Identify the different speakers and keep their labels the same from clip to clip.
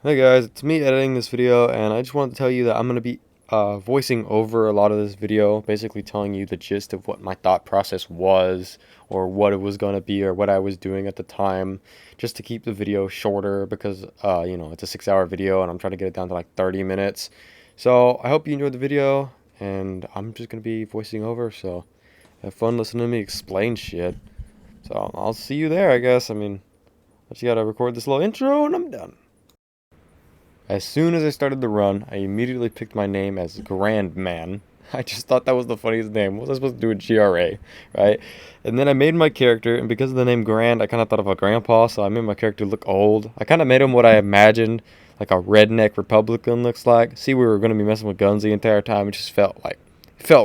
Speaker 1: Hey guys, it's me editing this video, and I just wanted to tell you that I'm going to be voicing over a lot of this video, basically telling you the gist of what my thought process was, or what it was going to be, or what I was doing at the time, just to keep the video shorter because, it's a 6-hour video, and I'm trying to get it down to like 30 minutes. So I hope you enjoyed the video, and I'm just going to be voicing over, so have fun listening to me explain shit. So I'll see you there, I guess. I just got to record this little intro, and I'm done. As soon as I started the run, I immediately picked my name as Grand Man. I just thought that was the funniest name. What was I supposed to do with GRA, right? And then I made my character, and because of the name Grand, I kind of thought of a grandpa, so I made my character look old. I kind of made him what I imagined, like a redneck Republican looks like. See, we were going to be messing with guns the entire time. It just felt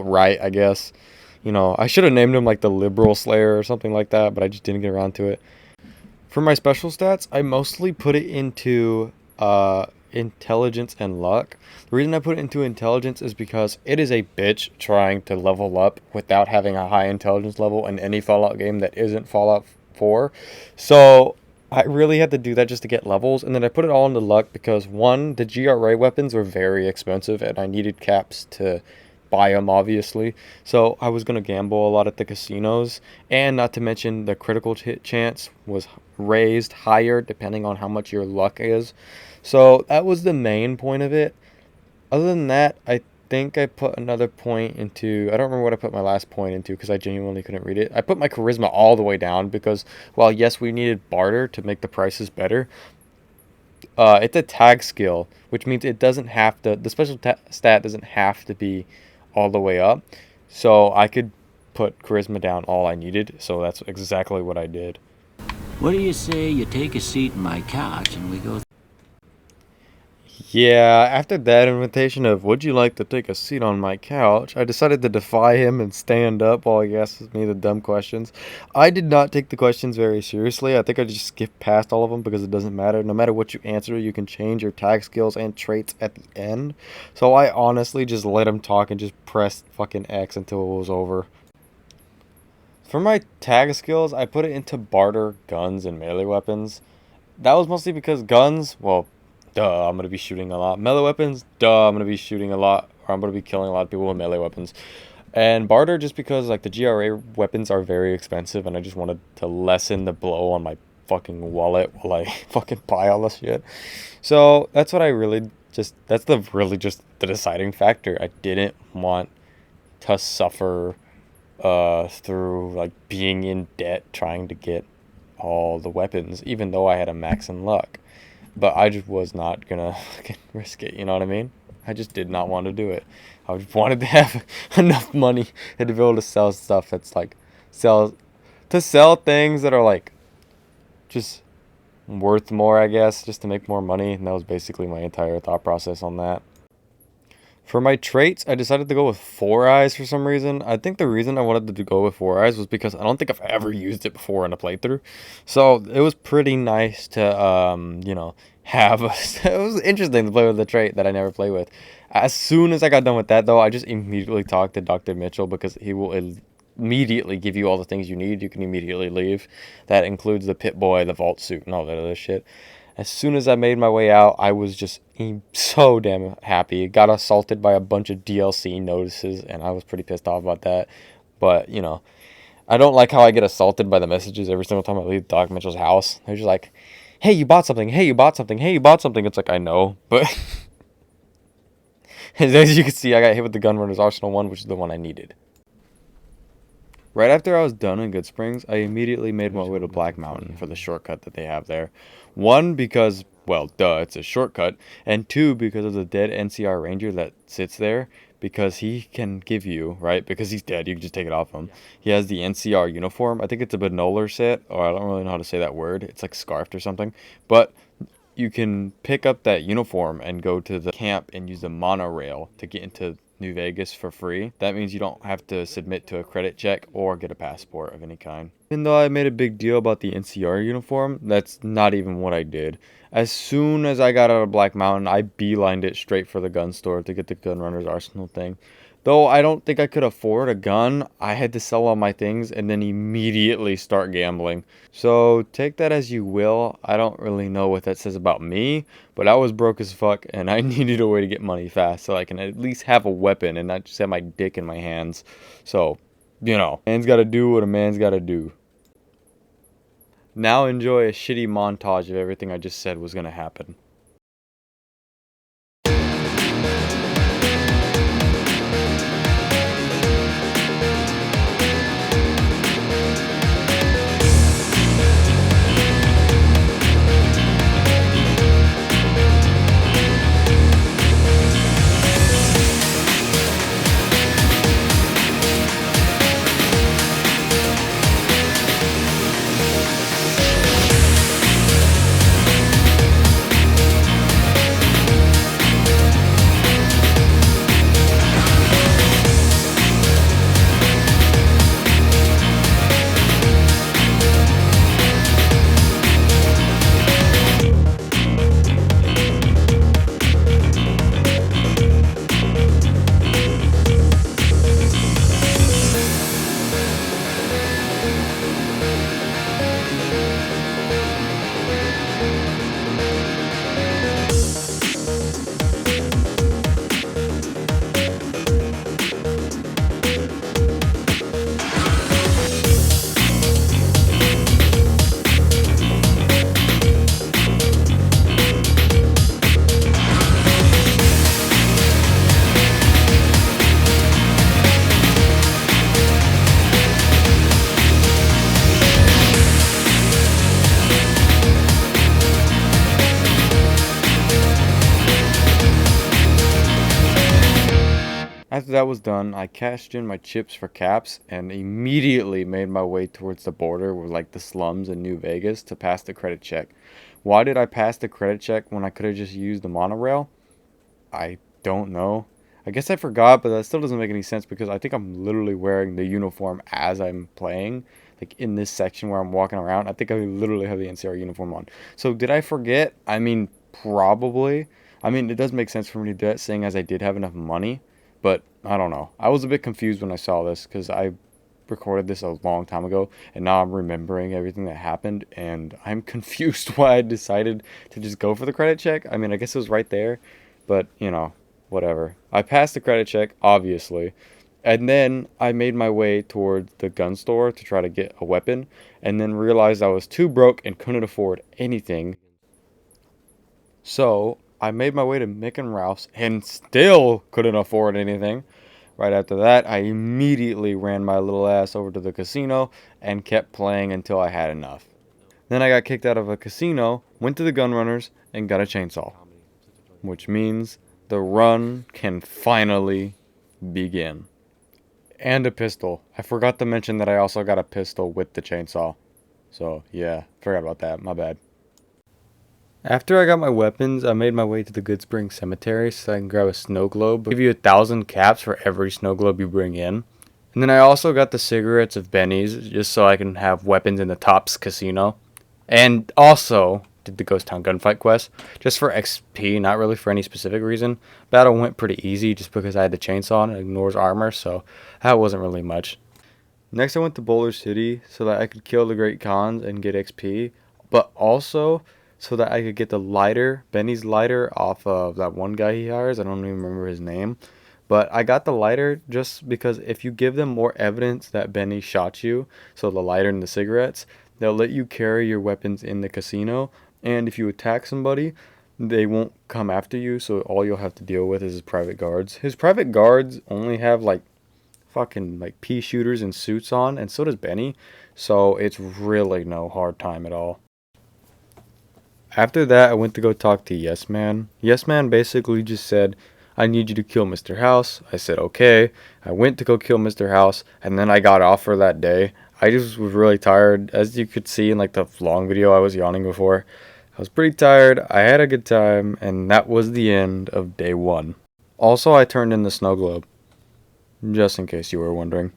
Speaker 1: right, I guess. I should have named him like the Liberal Slayer or something like that, but I just didn't get around to it. For my special stats, I mostly put it into intelligence and luck. The reason I put it into intelligence is because it is a bitch trying to level up without having a high intelligence level in any Fallout game that isn't Fallout 4. So I really had to do that just to get levels, and then I put it all into luck because one, the GRA weapons were very expensive and I needed caps to buy them, obviously. So I was going to gamble a lot at the casinos, and not to mention the critical hit chance was raised higher depending on how much your luck is. So that was the main point of it. Other than that, I think I put another point into, I don't remember what I put my last point into because I genuinely couldn't read it. I put my charisma all the way down because, while yes, we needed barter to make the prices better, it's a tag skill, which means it doesn't have to, the special stat doesn't have to be all the way up. So I could put charisma down all I needed. So that's exactly what I did.
Speaker 2: What do you say you take a seat in my couch and we go?
Speaker 1: Yeah, after that invitation of "would you like to take a seat on my couch," I decided to defy him and stand up while he asks me the dumb questions. I did not take the questions very seriously. I think I just skipped past all of them because it doesn't matter. No matter what you answer, you can change your tag skills and traits at the end. So I honestly just let him talk and just pressed fucking X until it was over. For my tag skills, I put it into barter, guns, and melee weapons. That was mostly because guns, well, duh, I'm going to be shooting a lot. Melee weapons, duh, I'm going to be shooting a lot, or I'm going to be killing a lot of people with melee weapons. And barter, just because like the GRA weapons are very expensive, and I just wanted to lessen the blow on my fucking wallet while I fucking buy all this shit. So that's what I really that's just the deciding factor. I didn't want to suffer through like being in debt trying to get all the weapons, even though I had a max in luck. But I just was not gonna risk it, you know what I mean? I just did not want to do it. I just wanted to have enough money and to be able to sell stuff that's like sell sell things that are like just worth more, I guess, just to make more money. And that was basically my entire thought process on that. For my traits, I decided to go with Four Eyes for some reason. I think the reason I wanted to go with Four Eyes was because I don't think I've ever used it before in a playthrough. So it was pretty nice to, have it was interesting to play with a trait that I never play with. As soon as I got done with that, though, I just immediately talked to Dr. Mitchell because he will immediately give you all the things you need. You can immediately leave. That includes the Pit Boy, the Vault Suit, and all that other shit. As soon as I made my way out, I was just so damn happy. Got assaulted by a bunch of DLC notices, and I was pretty pissed off about that. But, I don't like how I get assaulted by the messages every single time I leave Doc Mitchell's house. They're just like, hey, you bought something. Hey, you bought something. Hey, you bought something. It's like, I know. But as you can see, I got hit with the Gunrunner's Arsenal 1, which is the one I needed. Right after I was done in Good Springs, I immediately made my way to Black Mountain for the shortcut that they have there. One, because, well, duh, it's a shortcut. And two, because of the dead NCR Ranger that sits there. Because he can give you, right? Because he's dead, you can just take it off him. He has the NCR uniform. I think it's a Benolar set, or I don't really know how to say that word. It's like scarfed or something. But you can pick up that uniform and go to the camp and use the monorail to get into New Vegas for free. That means you don't have to submit to a credit check or get a passport of any kind. Even though I made a big deal about the NCR uniform, that's not even what I did. As soon as I got out of Black Mountain, I beelined it straight for the gun store to get the Gunrunner's Arsenal thing. Though I don't think I could afford a gun, I had to sell all my things and then immediately start gambling. So take that as you will. I don't really know what that says about me, but I was broke as fuck and I needed a way to get money fast so I can at least have a weapon and not just have my dick in my hands. So, man's gotta do what a man's gotta do. Now enjoy a shitty montage of everything I just said was gonna happen. After that was done, I cashed in my chips for caps and immediately made my way towards the border with like the slums in New Vegas to pass the credit check. Why did I pass the credit check when I could have just used the monorail? I don't know. I guess I forgot, but that still doesn't make any sense because I think I'm literally wearing the uniform as I'm playing. Like in this section where I'm walking around, I think I literally have the NCR uniform on. So did I forget? I mean, probably. I mean, it does make sense for me to do that, seeing as I did have enough money. But I don't know. I was a bit confused when I saw this because I recorded this a long time ago and now I'm remembering everything that happened and I'm confused why I decided to just go for the credit check. I mean, I guess it was right there, but whatever. I passed the credit check, obviously. And then I made my way towards the gun store to try to get a weapon and then realized I was too broke and couldn't afford anything. So I made my way to Mick and Ralph's and still couldn't afford anything. Right after that, I immediately ran my little ass over to the casino and kept playing until I had enough. Then I got kicked out of a casino, went to the gun runners, and got a chainsaw, which means the run can finally begin. And a pistol. I forgot to mention that I also got a pistol with the chainsaw. So, yeah, forgot about that. My bad. After I got my weapons, I made my way to the Good Spring Cemetery so I can grab a snow globe. They'll give you 1,000 caps for every snow globe you bring in. And then I also got the cigarettes of Benny's just so I can have weapons in the Tops Casino. And also did the Ghost Town Gunfight quest just for XP, not really for any specific reason. Battle went pretty easy just because I had the chainsaw and it ignores armor, so that wasn't really much. Next, I went to Boulder City so that I could kill the Great Khans and get XP, but also so that I could get the lighter, Benny's lighter, off of that one guy he hires. I don't even remember his name. But I got the lighter just because if you give them more evidence that Benny shot you, so the lighter and the cigarettes, they'll let you carry your weapons in the casino. And if you attack somebody, they won't come after you, so all you'll have to deal with is his private guards. His private guards only have like fucking like pea shooters and suits on, and so does Benny. So it's really no hard time at all. After that, I went to go talk to Yes Man. Yes Man basically just said, I need you to kill Mr. House. I said, okay. I went to go kill Mr. House, and then I got off for that day. I just was really tired. As you could see in like the long video, I was yawning before. I was pretty tired. I had a good time, and that was the end of day one. Also, I turned in the snow globe, just in case you were wondering.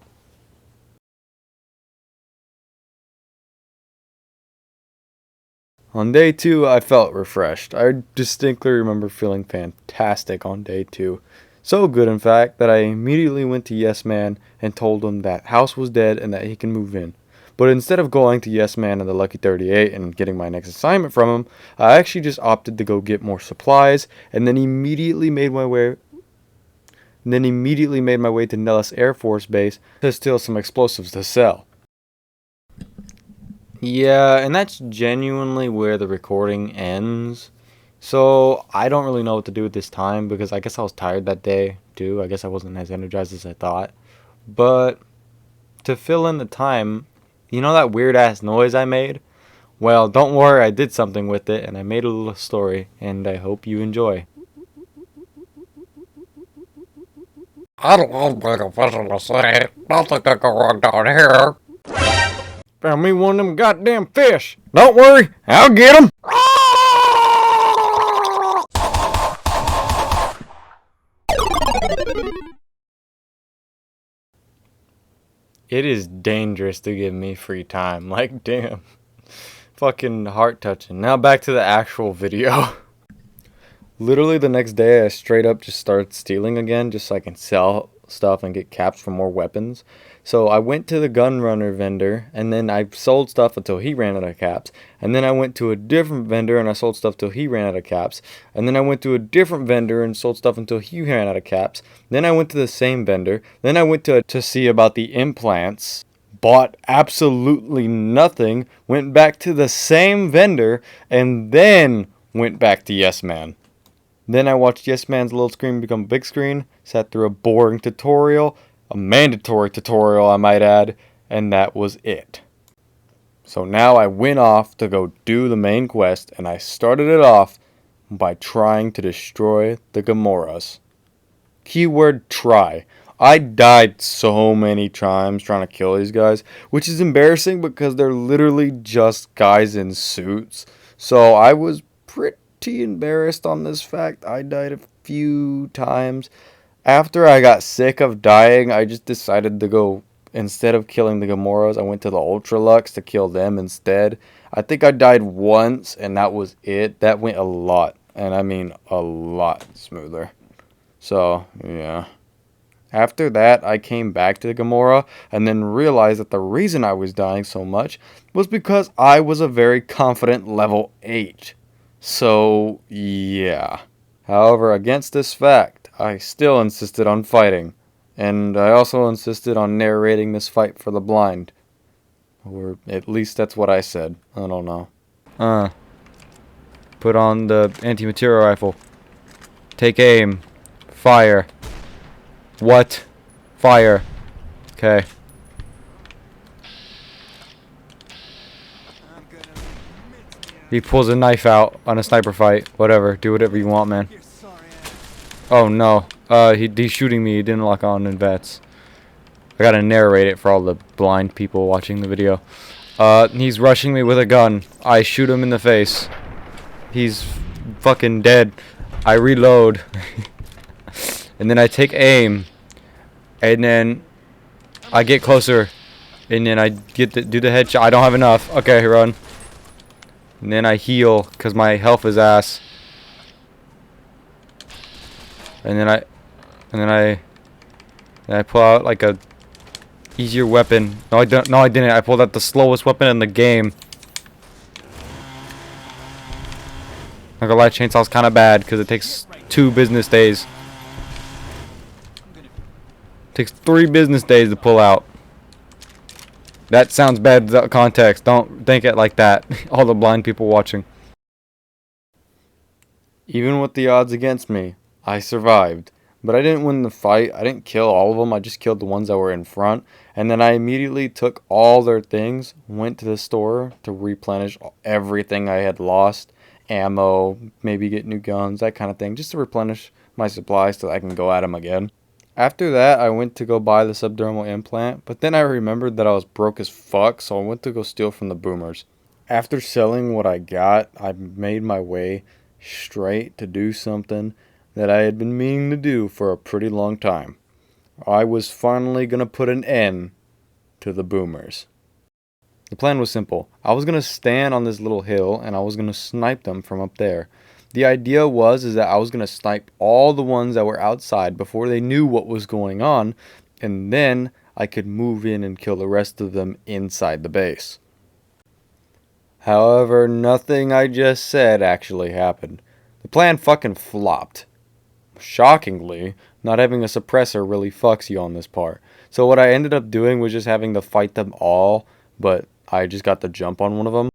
Speaker 1: On day two, I felt refreshed. I distinctly remember feeling fantastic on day two. So good, in fact, that I immediately went to Yes Man and told him that house was dead and that he can move in. But instead of going to Yes Man and the Lucky 38 and getting my next assignment from him, I actually just opted to go get more supplies and then immediately made my way to Nellis Air Force Base to steal some explosives to sell. Yeah, and that's genuinely where the recording ends. So I don't really know what to do at this time because I guess I was tired that day too. I guess I wasn't as energized as I thought. But to fill in the time, you know that weird ass noise I made? Well, don't worry, I did something with it and I made a little story and I hope you enjoy.
Speaker 3: I love being a visit the city. Nothing can go wrong down here.
Speaker 1: Found me one of them goddamn fish. Don't worry, I'll get 'em. It is dangerous to give me free time. Like, damn. Fucking heart touching. Now back to the actual video. Literally the next day, I straight up just started stealing again just so I can sell stuff and get caps for more weapons. So I went to the gun runner vendor and then I sold stuff until he ran out of caps. And then I went to a different vendor and I sold stuff till he ran out of caps. And then I went to a different vendor and sold stuff until he ran out of caps. Then I went to the same vendor. Then I went to see about the implants. Bought absolutely nothing. Went back to the same vendor and then went back to Yes Man. Then I watched Yes Man's little screen become a big screen, sat through a boring tutorial, a mandatory tutorial I might add, and that was it. So now I went off to go do the main quest, and I started it off by trying to destroy the Gamoras. Keyword try. I died so many times trying to kill these guys, which is embarrassing because they're literally just guys in suits. So I was pretty embarrassed on this fact. I died a few times. After I got sick of dying, I just decided to go, instead of killing the Gamoras, I went to the Ultralux to kill them instead. I think I died once, and that was it. That went a lot, and I mean a lot smoother. So, yeah. After that, I came back to the Gamora and then realized that the reason I was dying so much was because I was a very confident level 8. So, yeah. However, against this fact, I still insisted on fighting. And I also insisted on narrating this fight for the blind. Or at least that's what I said. I don't know. Put on the anti-material rifle. Take aim. Fire. What? Fire. Okay. He pulls a knife out on a sniper fight. Whatever. Do whatever you want, man. Oh, no. He's shooting me. He didn't lock on in vets. I gotta narrate it for all the blind people watching the video. He's rushing me with a gun. I shoot him in the face. He's fucking dead. I reload. And then I take aim. And then I get closer. And then I do the headshot. I don't have enough. Okay, run. And then I heal because my health is ass. And then I pull out like a easier weapon. No, I don't. No, I didn't. I pulled out the slowest weapon in the game. Like a light chainsaw's kind of bad because it takes 2 business days. It takes 3 business days to pull out. That sounds bad without context. Don't think it like that. All the blind people watching. Even with the odds against me, I survived. But I didn't win the fight. I didn't kill all of them. I just killed the ones that were in front. And then I immediately took all their things, went to the store to replenish everything I had lost. Ammo, maybe get new guns, that kind of thing. Just to replenish my supplies so I can go at them again. After that, I went to go buy the subdermal implant, but then I remembered that I was broke as fuck, so I went to go steal from the boomers. After selling what I got, I made my way straight to do something that I had been meaning to do for a pretty long time. I was finally going to put an end to the boomers. The plan was simple. I was going to stand on this little hill and I was going to snipe them from up there. The idea is that I was going to snipe all the ones that were outside before they knew what was going on, and then I could move in and kill the rest of them inside the base. However, nothing I just said actually happened. The plan fucking flopped. Shockingly, not having a suppressor really fucks you on this part. So what I ended up doing was just having to fight them all, but I just got the jump on one of them.